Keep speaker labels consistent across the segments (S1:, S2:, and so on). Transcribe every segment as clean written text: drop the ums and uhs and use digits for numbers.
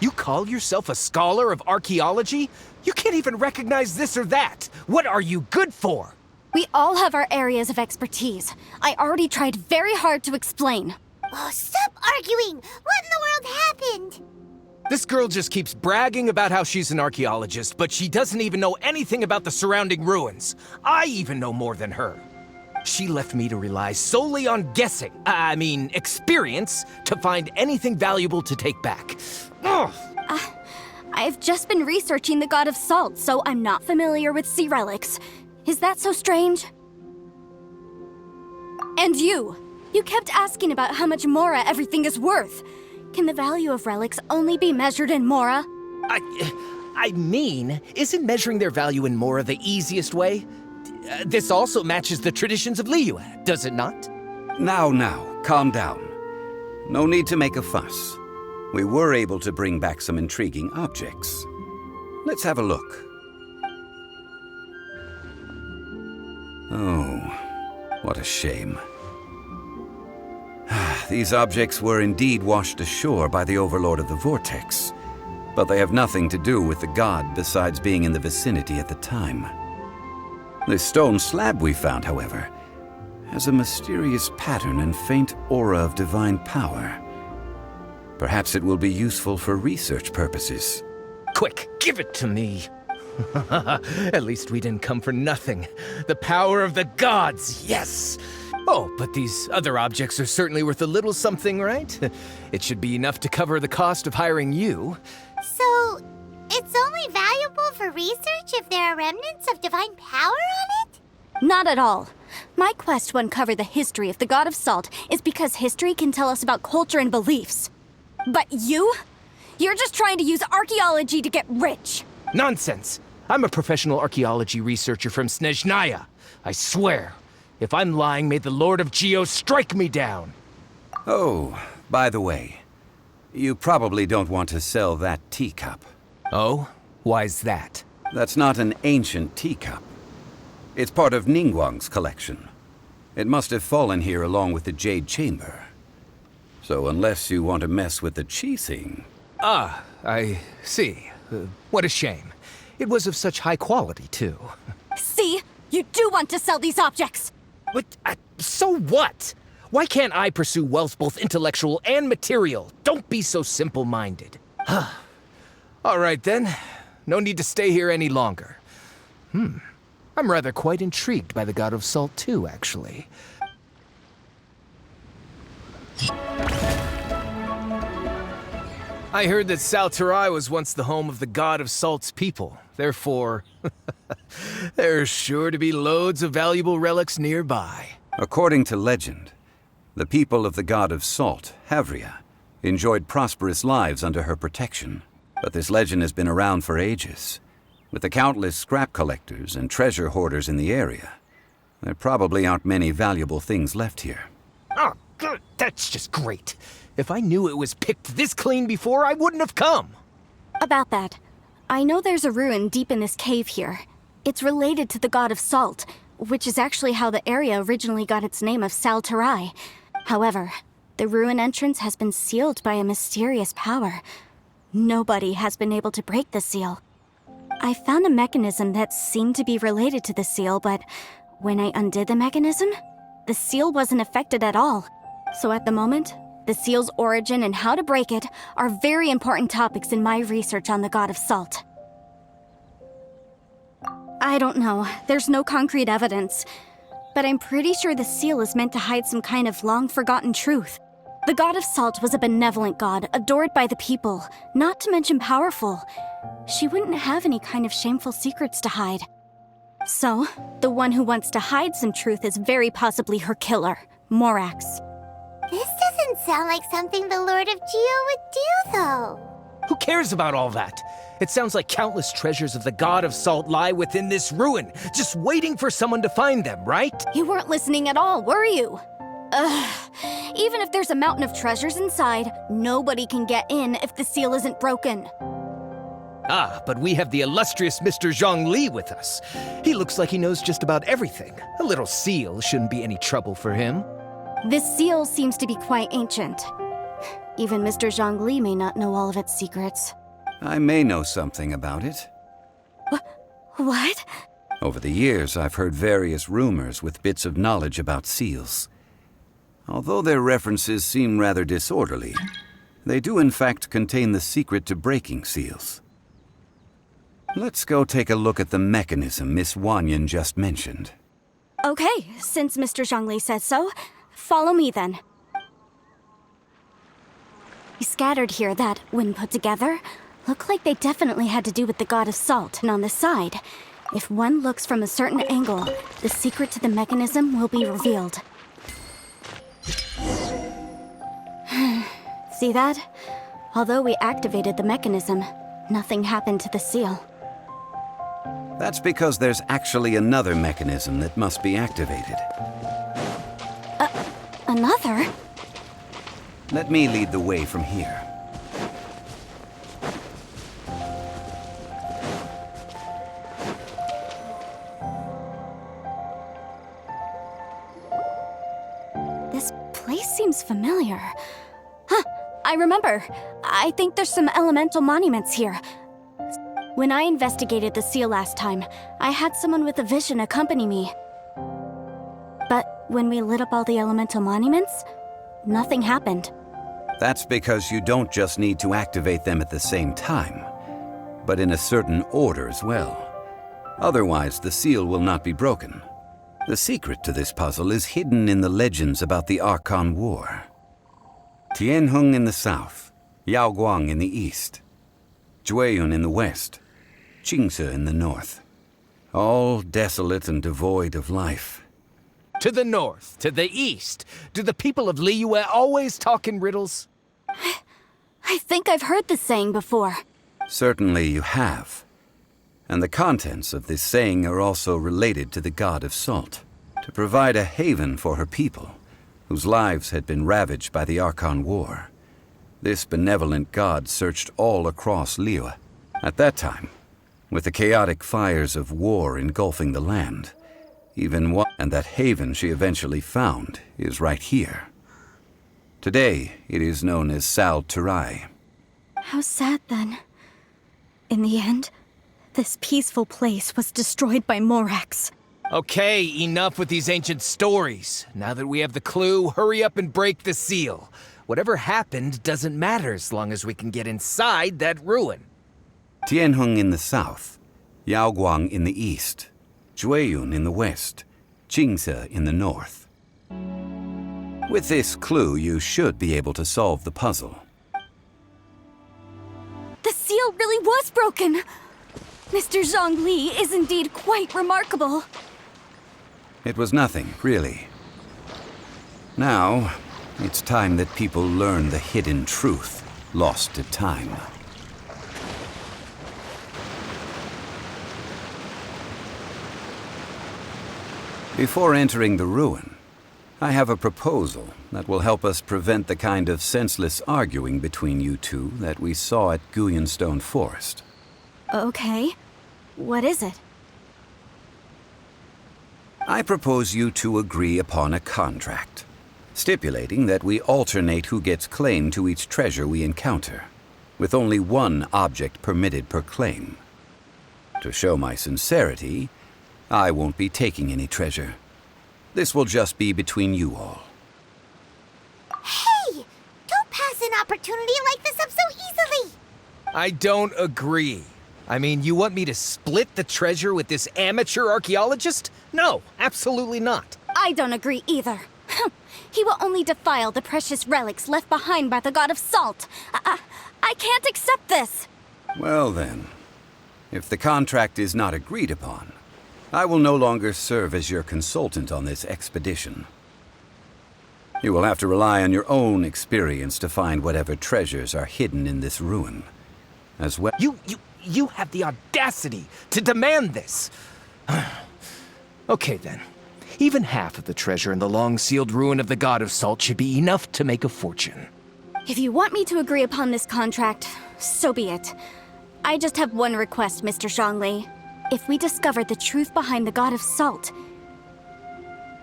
S1: You call yourself a scholar of archaeology? You can't even recognize this or that. What are you good for?
S2: We all have our areas of expertise. I already tried very hard to explain.
S3: Oh, stop arguing! What in the world happened?
S1: This girl just keeps bragging about how she's an archaeologist, but she doesn't even know anything about the surrounding ruins. I even know more than her. She left me to rely solely on guessing, experience, to find anything valuable to take back. Ugh.
S2: I've just been researching the God of Salt, so I'm not familiar with sea relics. Is that so strange? And you kept asking about how much Mora everything is worth. Can the value of relics only be measured in Mora?
S1: Isn't measuring their value in Mora the easiest way? This also matches the traditions of Liyue, does it not?
S4: Now, calm down. No need to make a fuss. We were able to bring back some intriguing objects. Let's have a look. Oh, what a shame. These objects were indeed washed ashore by the Overlord of the Vortex, but they have nothing to do with the god besides being in the vicinity at the time. This stone slab we found, however, has a mysterious pattern and faint aura of divine power. Perhaps it will be useful for research purposes.
S1: Quick, give it to me. At least we didn't come for nothing. The power of the gods, yes! Oh, but these other objects are certainly worth a little something, right? It should be enough to cover the cost of hiring you.
S3: So, it's only valuable for research if there are remnants of divine power on it?
S2: Not at all. My quest to uncover the history of the God of Salt is because history can tell us about culture and beliefs. But you're just trying to use archaeology to get rich.
S1: Nonsense! I'm a professional archaeology researcher from Snezhnaya. I swear. If I'm lying, may the Lord of Geo strike me down.
S4: Oh, by the way, you probably don't want to sell that teacup.
S1: Oh? Why's that?
S4: That's not an ancient teacup. It's part of Ningguang's collection. It must have fallen here along with the Jade Chamber. So unless you want to mess with the Qixing...
S1: Ah, I see. What a shame. It was of such high quality, too.
S2: See? You do want to sell these objects!
S1: But, so what? Why can't I pursue wealth both intellectual and material? Don't be so simple-minded. All right, then. No need to stay here any longer. I'm rather quite intrigued by the God of Salt, too, actually. I heard that Salterai was once the home of the God of Salt's people. Therefore, there's sure to be loads of valuable relics nearby.
S4: According to legend, the people of the God of Salt, Havria, enjoyed prosperous lives under her protection. But this legend has been around for ages. With the countless scrap collectors and treasure hoarders in the area, there probably aren't many valuable things left here.
S1: Oh, good. That's just great. If I knew it was picked this clean before, I wouldn't have come.
S2: About that, I know there's a ruin deep in this cave here. It's related to the God of Salt, which is actually how the area originally got its name of Salterai. However, the ruin entrance has been sealed by a mysterious power. Nobody has been able to break the seal. I found a mechanism that seemed to be related to the seal, but when I undid the mechanism, the seal wasn't affected at all. So at the moment, the seal's origin and how to break it are very important topics in my research on the God of Salt. I don't know, there's no concrete evidence, but I'm pretty sure the seal is meant to hide some kind of long-forgotten truth. The God of Salt was a benevolent god, adored by the people, not to mention powerful. She wouldn't have any kind of shameful secrets to hide. So, the one who wants to hide some truth is very possibly her killer, Morax.
S3: This doesn't sound like something the Lord of Geo would do, though.
S1: Who cares about all that? It sounds like countless treasures of the God of Salt lie within this ruin, just waiting for someone to find them, right?
S2: You weren't listening at all, were you? Even if there's a mountain of treasures inside, nobody can get in if the seal isn't broken.
S1: Ah, but we have the illustrious Mr. Zhongli with us. He looks like he knows just about everything. A little seal shouldn't be any trouble for him.
S2: This seal seems to be quite ancient. Even Mr. Zhongli may not know all of its secrets.
S4: I may know something about it.
S2: What?
S4: Over the years, I've heard various rumors with bits of knowledge about seals. Although their references seem rather disorderly, they do in fact contain the secret to breaking seals. Let's go take a look at the mechanism Miss Wanyan just mentioned.
S2: Okay, since Mr. Zhongli says so, follow me then. We scattered here that, when put together, look like they definitely had to do with the god of salt. And on the side, if one looks from a certain angle, the secret to the mechanism will be revealed. See that? Although we activated the mechanism, nothing happened to the seal.
S4: That's because there's actually another mechanism that must be activated.
S2: Another?
S4: Let me lead the way from here.
S2: This place seems familiar. Huh, I remember. I think there's some elemental monuments here. When I investigated the seal last time, I had someone with a vision accompany me. But when we lit up all the elemental monuments, nothing happened.
S4: That's because you don't just need to activate them at the same time, but in a certain order as well. Otherwise, the seal will not be broken. The secret to this puzzle is hidden in the legends about the Archon War. Tianheng in the south, Yaoguang in the east, Jueyun in the west, Qingce in the north. All desolate and devoid of life.
S1: To the north, to the east. Do the people of Liyue always talk in riddles?
S2: I think I've heard this saying before.
S4: Certainly you have. And the contents of this saying are also related to the god of salt, to provide a haven for her people, whose lives had been ravaged by the Archon War. This benevolent god searched all across Liyue. At that time, with the chaotic fires of war engulfing the land, and that haven she eventually found is right here. Today, it is known as Sal Turai.
S2: How sad then. In the end, this peaceful place was destroyed by Morax.
S1: Okay, enough with these ancient stories. Now that we have the clue, hurry up and break the seal. Whatever happened doesn't matter as long as we can get inside that ruin.
S4: Tianheng in the south, Yaoguang in the east, Jueyun in the west, Qingce in the north. With this clue, you should be able to solve the puzzle.
S2: The seal really was broken! Mr. Zhongli is indeed quite remarkable.
S4: It was nothing, really. Now, it's time that people learn the hidden truth lost to time. Before entering the ruin, I have a proposal that will help us prevent the kind of senseless arguing between you two that we saw at Guyanstone Forest.
S2: Okay. What is it?
S4: I propose you two agree upon a contract, stipulating that we alternate who gets claim to each treasure we encounter, with only one object permitted per claim. To show my sincerity, I won't be taking any treasure. This will just be between you all.
S3: Hey! Don't pass an opportunity like this up so easily!
S1: I don't agree. I mean, you want me to split the treasure with this amateur archaeologist? No, absolutely not.
S2: I don't agree either. He will only defile the precious relics left behind by the god of salt. I can't accept this.
S4: Well then, if the contract is not agreed upon, I will no longer serve as your consultant on this expedition. You will have to rely on your own experience to find whatever treasures are hidden in this ruin, as well.
S1: You have the audacity to demand this. Okay then. Even half of the treasure in the long-sealed ruin of the God of Salt should be enough to make a fortune.
S2: If you want me to agree upon this contract, so be it. I just have one request, Mr. Zhongli. If we discover the truth behind the God of Salt,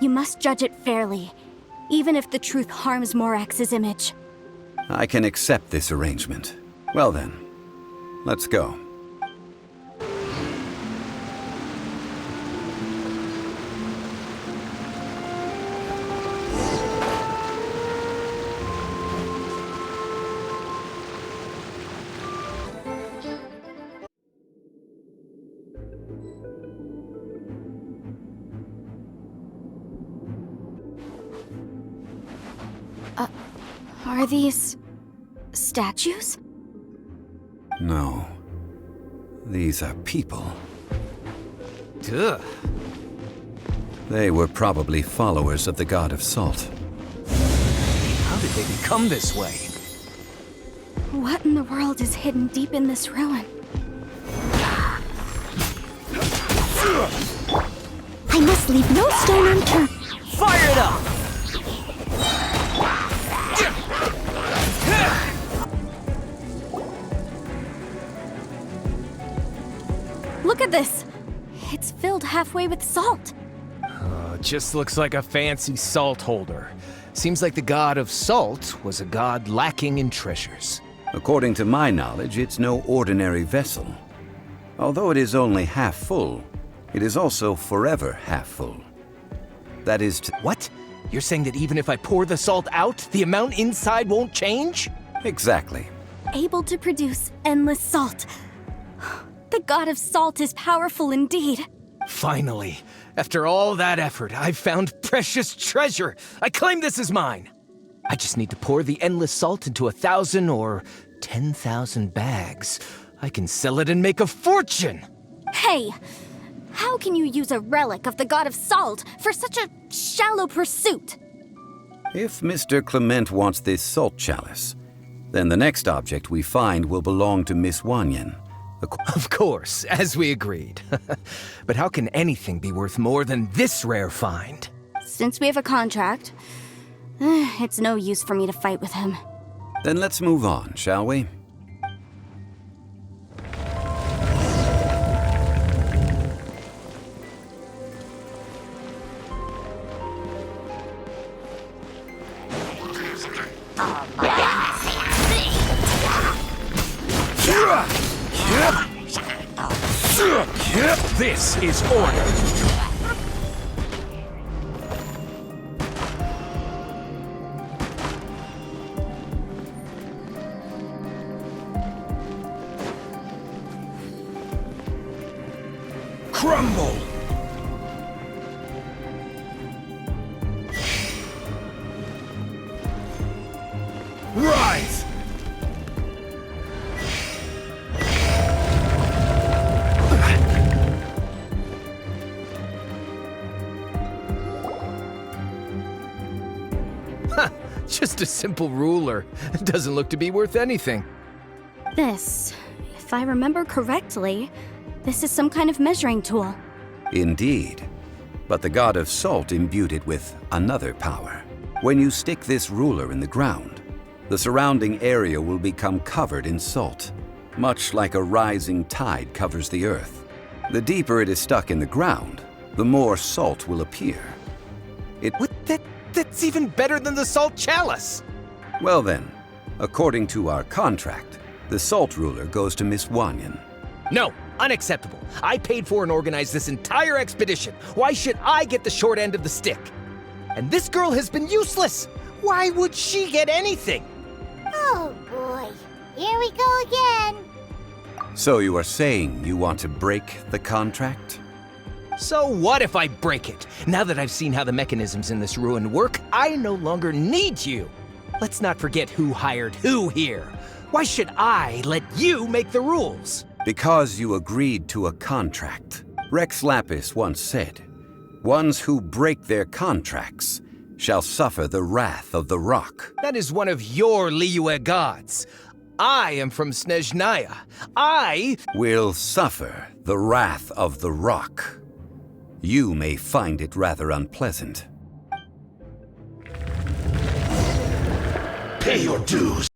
S2: you must judge it fairly, even if the truth harms Morax's image.
S4: I can accept this arrangement. Well then, let's go.
S2: Are these statues?
S4: No. These are people.
S1: Ugh.
S4: They were probably followers of the god of salt.
S1: How did they become this way?
S2: What in the world is hidden deep in this ruin? I must leave no stone unturned.
S1: Fire it up!
S2: Look at this! It's filled halfway with salt.
S1: Just looks like a fancy salt holder. Seems like the god of salt was a god lacking in treasures.
S4: According to my knowledge, it's no ordinary vessel. Although it is only half full, it is also forever half full. That is to...
S1: What? You're saying that even if I pour the salt out, the amount inside won't change?
S4: Exactly.
S2: Able to produce endless salt. The god of salt is powerful indeed.
S1: Finally, after all that effort, I've found precious treasure. I claim this as mine. I just need to pour the endless salt into 1,000 or 10,000 bags. I can sell it and make a fortune.
S2: Hey, how can you use a relic of the god of salt for such a shallow pursuit?
S4: If Mr. Clement wants this salt chalice, then the next object we find will belong to Miss Wanyan.
S1: Of course, as we agreed. But how can anything be worth more than this rare find?
S2: Since we have a contract, it's no use for me to fight with him.
S4: Then let's move on, shall we?
S1: This is order. Crumble! Rise! Just a simple ruler. It doesn't look to be worth anything.
S2: This, if I remember correctly, this is some kind of measuring tool.
S4: Indeed. But the god of salt imbued it with another power. When you stick this ruler in the ground, the surrounding area will become covered in salt, much like a rising tide covers the earth. The deeper it is stuck in the ground, the more salt will appear.
S1: That's even better than the salt chalice!
S4: Well then, according to our contract, the salt ruler goes to Miss Wanyan.
S1: No, unacceptable. I paid for and organized this entire expedition. Why should I get the short end of the stick? And this girl has been useless. Why would she get anything?
S3: Oh boy, here we go again.
S4: So you are saying you want to break the contract?
S1: So what if I break it? Now that I've seen how the mechanisms in this ruin work, I no longer need you. Let's not forget who hired who here. Why should I let you make the rules?
S4: Because you agreed to a contract. Rex Lapis once said, "Ones who break their contracts shall suffer the wrath of the rock."
S1: That is one of your Liyue gods. I am from Snezhnaya. I
S4: will suffer the wrath of the rock. You may find it rather unpleasant.
S1: pay your dues.